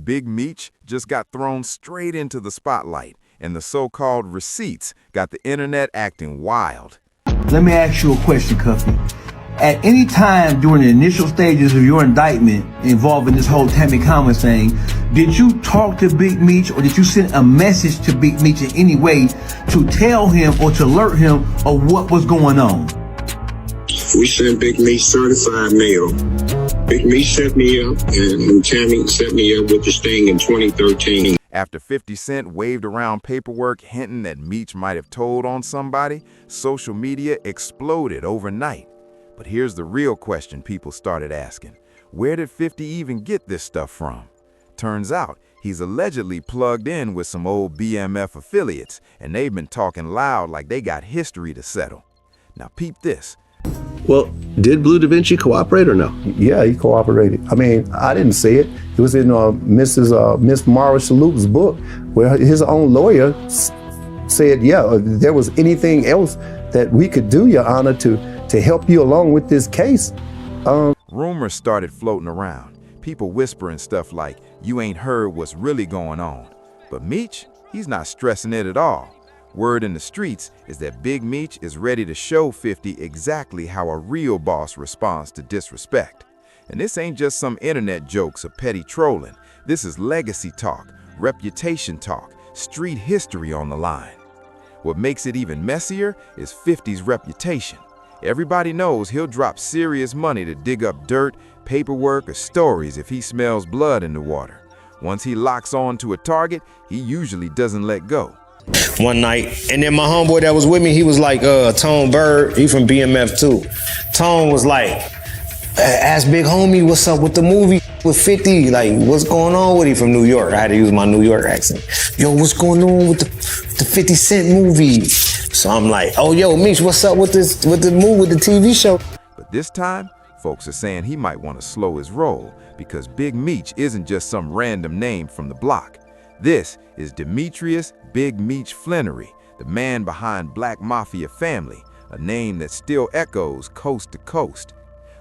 Big Meech just got thrown straight into the spotlight, and the so-called receipts got the internet acting wild. Let me ask you a question, Cuffy. At any time during the initial stages of your indictment involving this whole Tammy Cowins thing, did you talk to Big Meech or did you send a message to Big Meech in any way to tell him or to alert him of what was going on? We sent Big Meech certified mail. Big Meech set me up, and Tammy set me up with the sting in 2013. After 50 Cent waved around paperwork hinting that Meech might have told on somebody, social media exploded overnight. But here's the real question people started asking. Where did 50 even get this stuff from? Turns out, he's allegedly plugged in with some old BMF affiliates, and they've been talking loud like they got history to settle. Now peep this. Well, did Blue Da Vinci cooperate or no? Yeah, he cooperated. I mean, I didn't say it. It was in Miss Mara Shalhoub's book, where his own lawyer said, yeah, if there was anything else that we could do, Your Honor, to help you along with this case. Rumors started floating around. People whispering stuff like, you ain't heard what's really going on. But Meech, he's not stressing it at all. Word in the streets is that Big Meech is ready to show 50 exactly how a real boss responds to disrespect. And this ain't just some internet jokes or petty trolling. This is legacy talk, reputation talk, street history on the line. What makes it even messier is 50's reputation. Everybody knows he'll drop serious money to dig up dirt, paperwork, or stories if he smells blood in the water. Once he locks on to a target, he usually doesn't let go. One night, and then my homeboy that was with me, he was like, Tone Bird, he from BMF too. Tone was like, ask Big Homie what's up with the movie with 50, like what's going on with him from New York. I had to use my New York accent. Yo, what's going on with the 50 Cent movie? So I'm like, oh yo, Meech, what's up with the movie, with the TV show? But this time, folks are saying he might want to slow his roll because Big Meech isn't just some random name from the block. This is Demetrius Big Meech Flannery, the man behind Black Mafia Family, a name that still echoes coast to coast.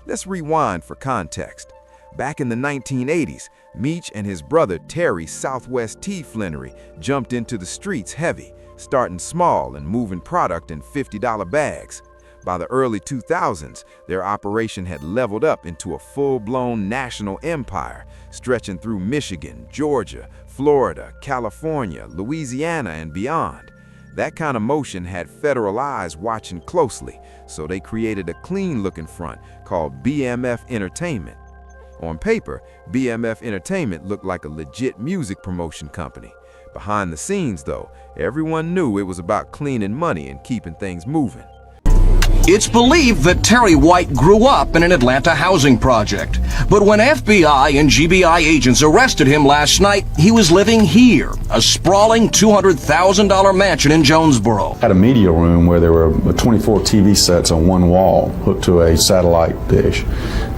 Let's rewind for context. Back in the 1980s, Meech and his brother Terry Southwest T. Flannery jumped into the streets heavy, starting small and moving product in $50 bags. By the early 2000s, their operation had leveled up into a full-blown national empire, stretching through Michigan, Georgia, Florida, California, Louisiana, and beyond. That kind of motion had federal eyes watching closely, so they created a clean-looking front called BMF Entertainment. On paper, BMF Entertainment looked like a legit music promotion company. Behind the scenes, though, everyone knew it was about cleaning money and keeping things moving. It's believed that Terry White grew up in an Atlanta housing project. But when FBI and GBI agents arrested him last night, he was living here, a sprawling $200,000 mansion in Jonesboro. Had a media room where there were 24 TV sets on one wall hooked to a satellite dish.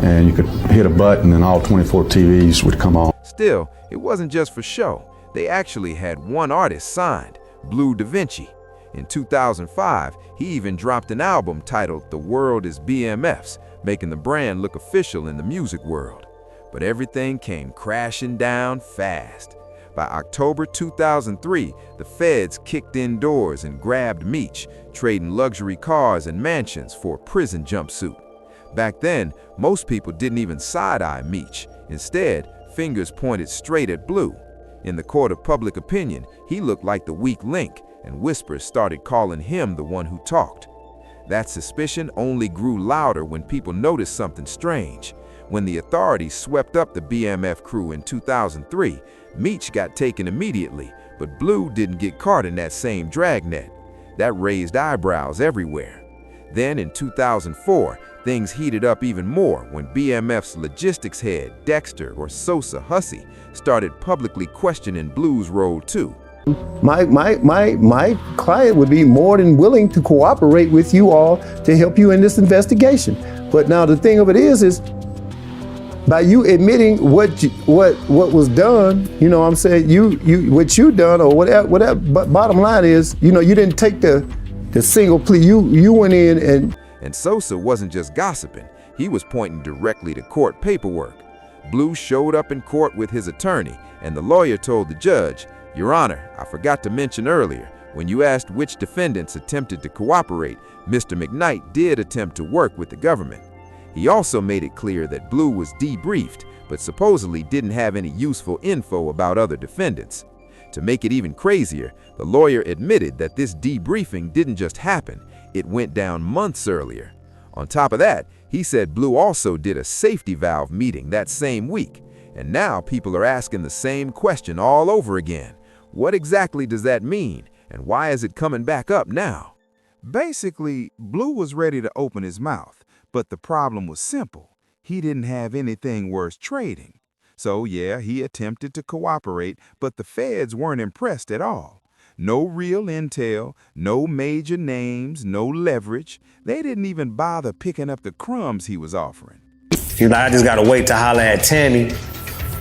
And you could hit a button and all 24 TVs would come on. Still, it wasn't just for show. They actually had one artist signed, Blue Da Vinci. In 2005, he even dropped an album titled The World is BMF's, making the brand look official in the music world. But everything came crashing down fast. By October 2003, the feds kicked in doors and grabbed Meech, trading luxury cars and mansions for a prison jumpsuit. Back then, most people didn't even side-eye Meech. Instead, fingers pointed straight at Blue. In the court of public opinion, he looked like the weak link, and whispers started calling him the one who talked. That suspicion only grew louder when people noticed something strange. When the authorities swept up the BMF crew in 2003, Meech got taken immediately, but Blue didn't get caught in that same dragnet. That raised eyebrows everywhere. Then in 2004, things heated up even more when BMF's logistics head, Dexter or Sosa Hussey, started publicly questioning Blue's role too. My client would be more than willing to cooperate with you all to help you in this investigation. But now the thing of it is by you admitting what was done, you know what I'm saying, what you done or whatever, but bottom line is, you know, you didn't take the single plea. You went in and Sosa wasn't just gossiping, he was pointing directly to court paperwork. Blue showed up in court with his attorney, and the lawyer told the judge, "Your Honor, I forgot to mention earlier, when you asked which defendants attempted to cooperate, Mr. McKnight did attempt to work with the government." He also made it clear that Blue was debriefed, but supposedly didn't have any useful info about other defendants. To make it even crazier, the lawyer admitted that this debriefing didn't just happen, it went down months earlier. On top of that, he said Blue also did a safety valve meeting that same week, and now people are asking the same question all over again. What exactly does that mean, and why is it coming back up now? Basically, Blue was ready to open his mouth, but the problem was simple. He didn't have anything worth trading. So yeah, he attempted to cooperate, but the feds weren't impressed at all. No real intel, no major names, no leverage. They didn't even bother picking up the crumbs he was offering. He's like, I just gotta wait to holler at Tammy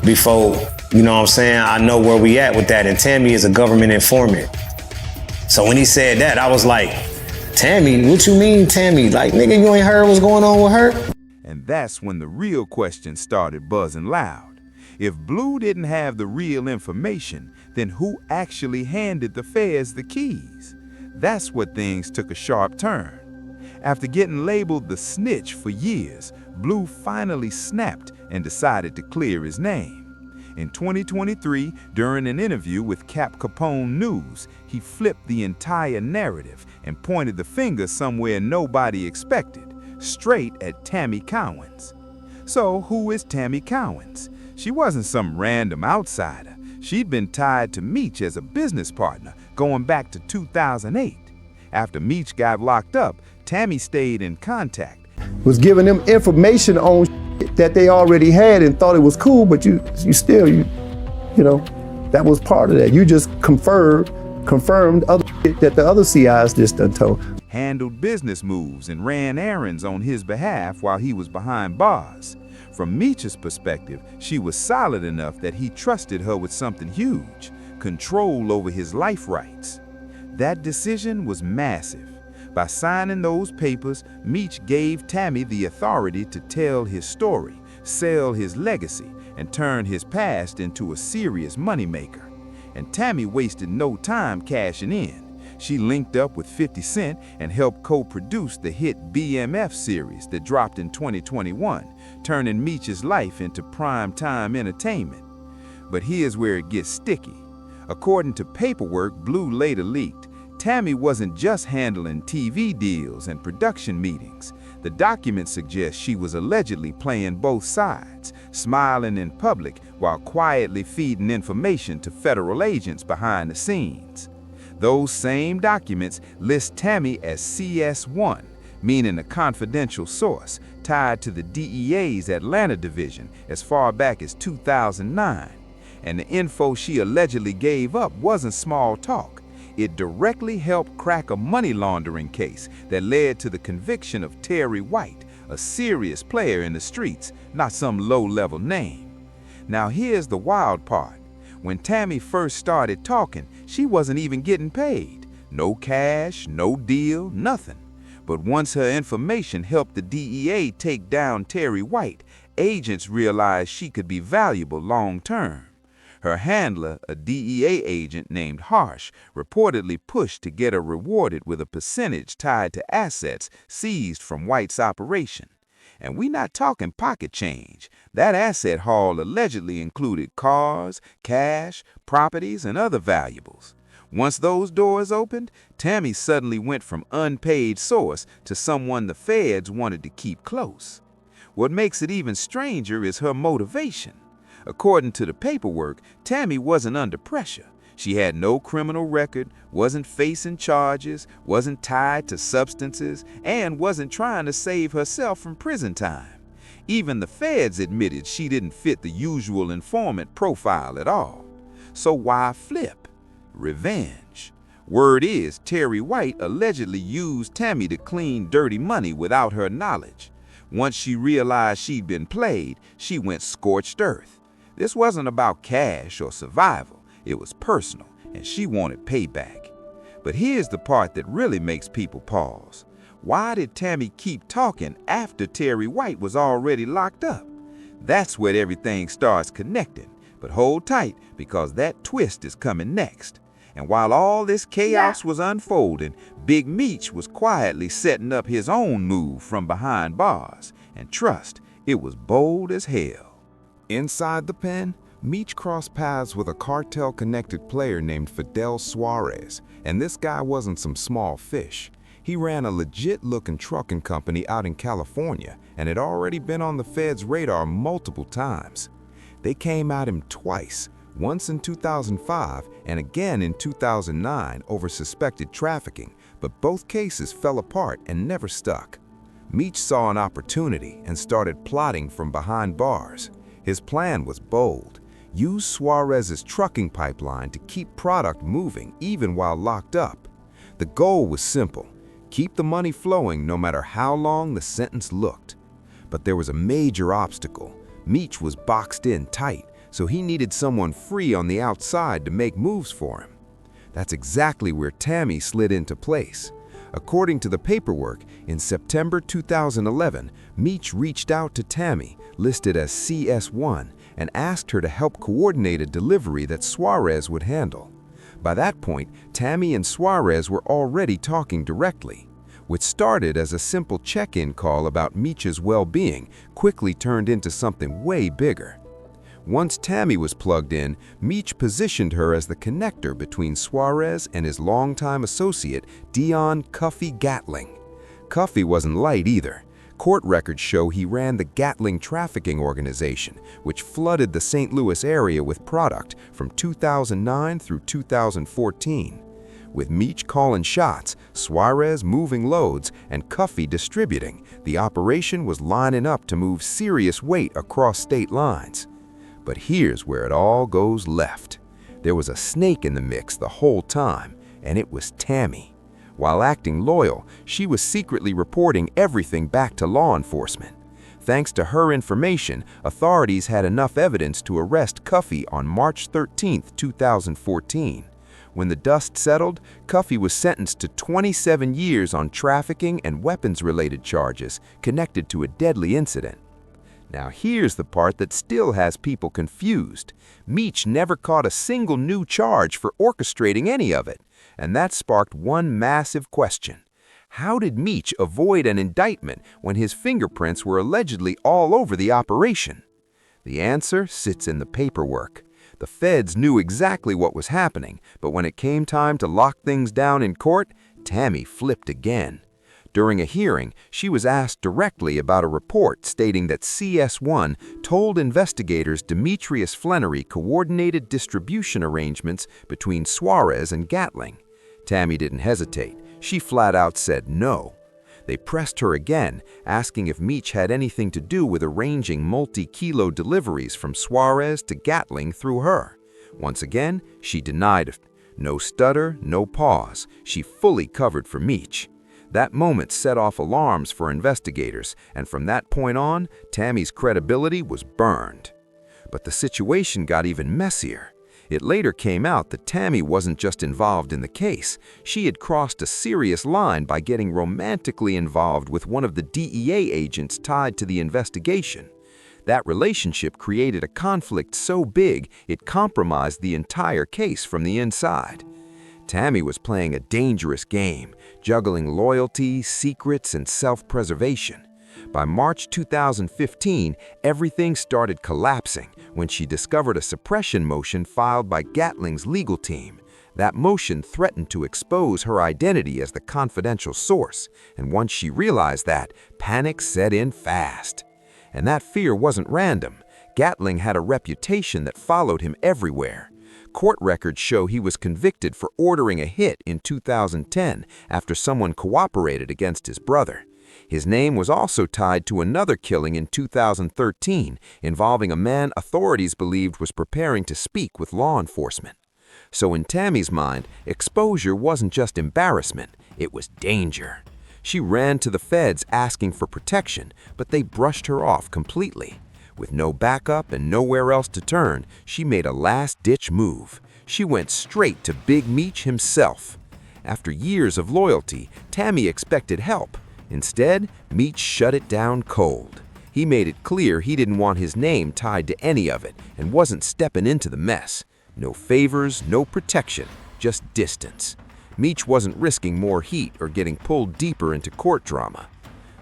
before, you know what I'm saying, I know where we at with that. And Tammy is a government informant. So when he said that, I was like, Tammy, what you mean, Tammy? Like, nigga, you ain't heard what's going on with her? And that's when the real questions started buzzing loud. If Blue didn't have the real information, then who actually handed the feds the keys? That's what things took a sharp turn. After getting labeled the snitch for years, Blue finally snapped and decided to clear his name. In 2023, during an interview with Cap Capone News, he flipped the entire narrative and pointed the finger somewhere nobody expected, straight at Tammy Cowins. So who is Tammy Cowins? She wasn't some random outsider. She'd been tied to Meech as a business partner going back to 2008. After Meech got locked up, Tammy stayed in contact. Was giving them information on that they already had and thought it was cool, but you know, that was part of that. You just confirmed other shit that the other CIs just done told. Handled business moves and ran errands on his behalf while he was behind bars. From Meech's perspective, she was solid enough that he trusted her with something huge, control over his life rights. That decision was massive. By signing those papers, Meech gave Tammy the authority to tell his story, sell his legacy, and turn his past into a serious moneymaker. And Tammy wasted no time cashing in. She linked up with 50 Cent and helped co-produce the hit BMF series that dropped in 2021, turning Meech's life into prime-time entertainment. But here's where it gets sticky. According to paperwork Blue later leaked, Tammy wasn't just handling TV deals and production meetings. The documents suggest she was allegedly playing both sides, smiling in public while quietly feeding information to federal agents behind the scenes. Those same documents list Tammy as CS1, meaning a confidential source tied to the DEA's Atlanta division as far back as 2009. And the info she allegedly gave up wasn't small talk. It directly helped crack a money laundering case that led to the conviction of Terry White, a serious player in the streets, not some low-level name. Now here's the wild part. When Tammy first started talking, she wasn't even getting paid. No cash, no deal, nothing. But once her information helped the DEA take down Terry White, agents realized she could be valuable long-term. Her handler, a DEA agent named Harsh, reportedly pushed to get her rewarded with a percentage tied to assets seized from White's operation. And we're not talking pocket change. That asset haul allegedly included cars, cash, properties, and other valuables. Once those doors opened, Tammy suddenly went from unpaid source to someone the feds wanted to keep close. What makes it even stranger is her motivation. According to the paperwork, Tammy wasn't under pressure. She had no criminal record, wasn't facing charges, wasn't tied to substances, and wasn't trying to save herself from prison time. Even the feds admitted she didn't fit the usual informant profile at all. So why flip? Revenge. Word is Terry White allegedly used Tammy to clean dirty money without her knowledge. Once she realized she'd been played, she went scorched earth. This wasn't about cash or survival. It was personal, and she wanted payback. But here's the part that really makes people pause. Why did Tammy keep talking after Terry White was already locked up? That's where everything starts connecting. But hold tight, because that twist is coming next. And while all this chaos was unfolding, Big Meech was quietly setting up his own move from behind bars. And trust, it was bold as hell. Inside the pen, Meech crossed paths with a cartel-connected player named Fidel Suarez, and this guy wasn't some small fish. He ran a legit-looking trucking company out in California and had already been on the Fed's radar multiple times. They came at him twice, once in 2005 and again in 2009 over suspected trafficking, but both cases fell apart and never stuck. Meech saw an opportunity and started plotting from behind bars. His plan was bold. Use Suarez's trucking pipeline to keep product moving even while locked up. The goal was simple: keep the money flowing no matter how long the sentence looked. But there was a major obstacle. Meech was boxed in tight, so he needed someone free on the outside to make moves for him. That's exactly where Tammy slid into place. According to the paperwork, in September 2011, Meech reached out to Tammy, listed as CS1, and asked her to help coordinate a delivery that Suarez would handle. By that point, Tammy and Suarez were already talking directly. What started as a simple check-in call about Meech's well-being quickly turned into something way bigger. Once Tammy was plugged in, Meech positioned her as the connector between Suarez and his longtime associate, Dion "Cuffy" Gatling. Cuffy wasn't light either. Court records show he ran the Gatling trafficking organization, which flooded the St. Louis area with product from 2009 through 2014. With Meech calling shots, Suarez moving loads, and Cuffy distributing, the operation was lining up to move serious weight across state lines. But here's where it all goes left. There was a snake in the mix the whole time, and it was Tammy. While acting loyal, she was secretly reporting everything back to law enforcement. Thanks to her information, authorities had enough evidence to arrest Cuffy on March 13, 2014. When the dust settled, Cuffy was sentenced to 27 years on trafficking and weapons-related charges connected to a deadly incident. Now here's the part that still has people confused. Meech never caught a single new charge for orchestrating any of it, and that sparked one massive question. How did Meech avoid an indictment when his fingerprints were allegedly all over the operation? The answer sits in the paperwork. The feds knew exactly what was happening, but when it came time to lock things down in court, Tammy flipped again. During a hearing, she was asked directly about a report stating that CS1 told investigators Demetrius Flannery coordinated distribution arrangements between Suarez and Gatling. Tammy didn't hesitate. She flat out said no. They pressed her again, asking if Meech had anything to do with arranging multi-kilo deliveries from Suarez to Gatling through her. Once again, she denied it. No stutter, no pause. She fully covered for Meech. That moment set off alarms for investigators, and from that point on, Tammy's credibility was burned. But the situation got even messier. It later came out that Tammy wasn't just involved in the case. She had crossed a serious line by getting romantically involved with one of the DEA agents tied to the investigation. That relationship created a conflict so big it compromised the entire case from the inside. Tammy was playing a dangerous game, juggling loyalty, secrets, and self-preservation. By March 2015, everything started collapsing when she discovered a suppression motion filed by Gatling's legal team. That motion threatened to expose her identity as the confidential source, and once she realized that, panic set in fast. And that fear wasn't random. Gatling had a reputation that followed him everywhere. Court records show he was convicted for ordering a hit in 2010 after someone cooperated against his brother. His name was also tied to another killing in 2013 involving a man authorities believed was preparing to speak with law enforcement. So in Tammy's mind, exposure wasn't just embarrassment, it was danger. She ran to the feds asking for protection, but they brushed her off completely. With no backup and nowhere else to turn, she made a last-ditch move. She went straight to Big Meech himself. After years of loyalty, Tammy expected help. Instead, Meech shut it down cold. He made it clear he didn't want his name tied to any of it and wasn't stepping into the mess. No favors, no protection, just distance. Meech wasn't risking more heat or getting pulled deeper into court drama.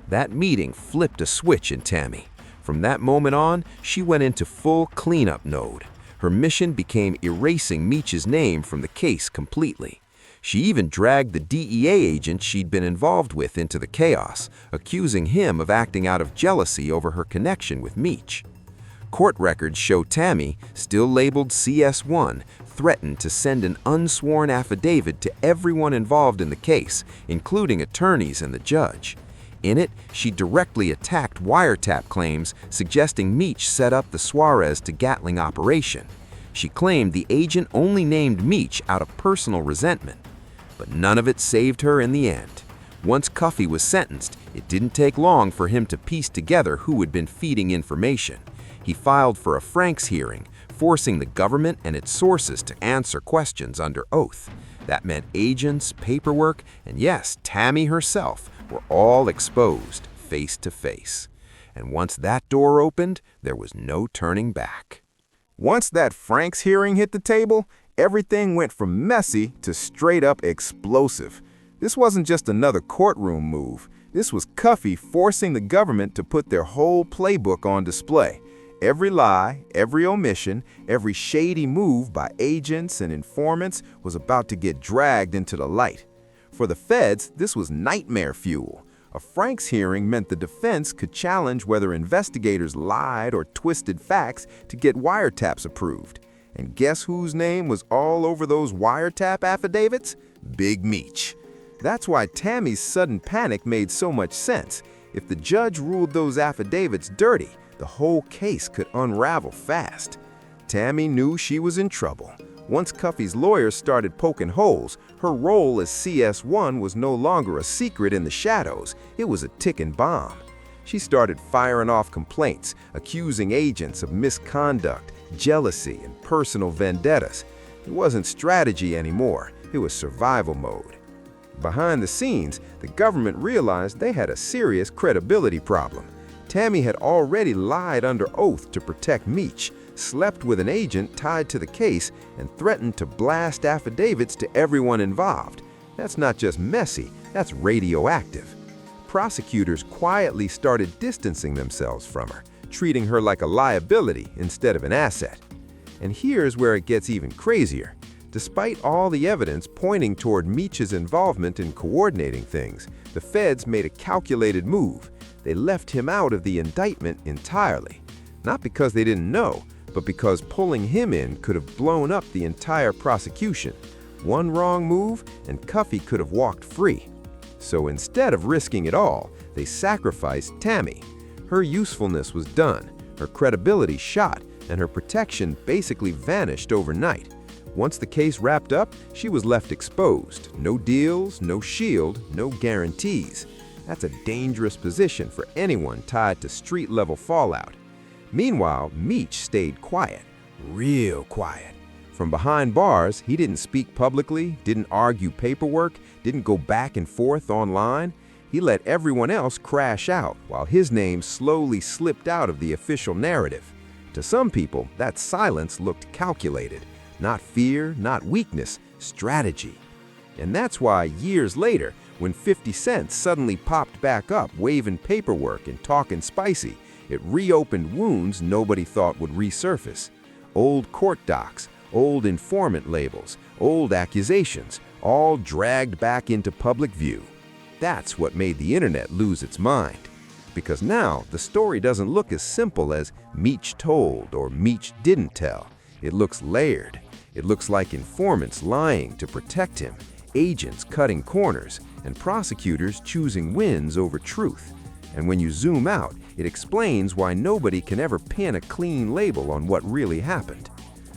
That meeting flipped a switch in Tammy. From that moment on, she went into full cleanup mode. Her mission became erasing Meech's name from the case completely. She even dragged the DEA agent she'd been involved with into the chaos, accusing him of acting out of jealousy over her connection with Meech. Court records show Tammy, still labeled CS1, threatened to send an unsworn affidavit to everyone involved in the case, including attorneys and the judge. In it, she directly attacked wiretap claims, suggesting Meech set up the Suarez to Gatling operation. She claimed the agent only named Meech out of personal resentment. But none of it saved her in the end. Once Cuffey was sentenced, it didn't take long for him to piece together who had been feeding information. He filed for a Franks hearing, forcing the government and its sources to answer questions under oath. That meant agents, paperwork, and yes, Tammy herself were all exposed face to face. And once that door opened, there was no turning back. Once that Franks hearing hit the table, everything went from messy to straight up explosive. This wasn't just another courtroom move. This was Cuffey forcing the government to put their whole playbook on display. Every lie, every omission, every shady move by agents and informants was about to get dragged into the light. For the feds, this was nightmare fuel. A Franks hearing meant the defense could challenge whether investigators lied or twisted facts to get wiretaps approved. And guess whose name was all over those wiretap affidavits? Big Meech. That's why Tammy's sudden panic made so much sense. If the judge ruled those affidavits dirty, the whole case could unravel fast. Tammy knew she was in trouble. Once Cuffey's lawyers started poking holes, her role as CS1 was no longer a secret in the shadows. It was a ticking bomb. She started firing off complaints, accusing agents of misconduct, jealousy, and personal vendettas. It wasn't strategy anymore. It was survival mode. Behind the scenes, the government realized they had a serious credibility problem. Tammy had already lied under oath to protect Meech, slept with an agent tied to the case, and threatened to blast affidavits to everyone involved. That's not just messy, that's radioactive. Prosecutors quietly started distancing themselves from her, treating her like a liability instead of an asset. And here's where it gets even crazier. Despite all the evidence pointing toward Meech's involvement in coordinating things, the feds made a calculated move. They left him out of the indictment entirely. Not because they didn't know, but because pulling him in could have blown up the entire prosecution. One wrong move, and Cuffey could have walked free. So instead of risking it all, they sacrificed Tammy. Her usefulness was done, her credibility shot, and her protection basically vanished overnight. Once the case wrapped up, she was left exposed. No deals, no shield, no guarantees. That's a dangerous position for anyone tied to street-level fallout. Meanwhile, Meech stayed quiet, real quiet. From behind bars, he didn't speak publicly, didn't argue paperwork, didn't go back and forth online. He let everyone else crash out while his name slowly slipped out of the official narrative. To some people, that silence looked calculated. Not fear, not weakness, strategy. And that's why years later, when 50 Cent suddenly popped back up waving paperwork and talking spicy, it reopened wounds nobody thought would resurface. Old court docs, old informant labels, old accusations, all dragged back into public view. That's what made the internet lose its mind. Because now, the story doesn't look as simple as Meech told or Meech didn't tell. It looks layered. It looks like informants lying to protect him, agents cutting corners, and prosecutors choosing wins over truth. And when you zoom out, it explains why nobody can ever pin a clean label on what really happened.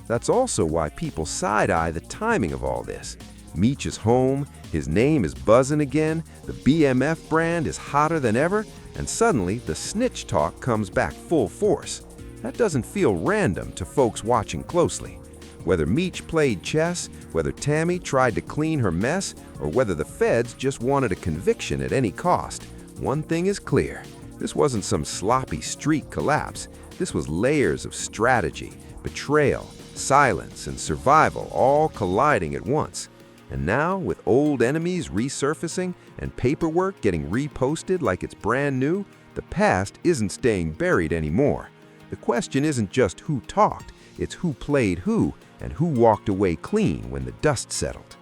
That's also why people side-eye the timing of all this. Meech is home, his name is buzzing again, the BMF brand is hotter than ever, and suddenly the snitch talk comes back full force. That doesn't feel random to folks watching closely. Whether Meech played chess, whether Tammy tried to clean her mess, or whether the feds just wanted a conviction at any cost, one thing is clear. This wasn't some sloppy street collapse. This was layers of strategy, betrayal, silence, and survival all colliding at once. And now, with old enemies resurfacing and paperwork getting reposted like it's brand new, the past isn't staying buried anymore. The question isn't just who talked, it's who played who and who walked away clean when the dust settled.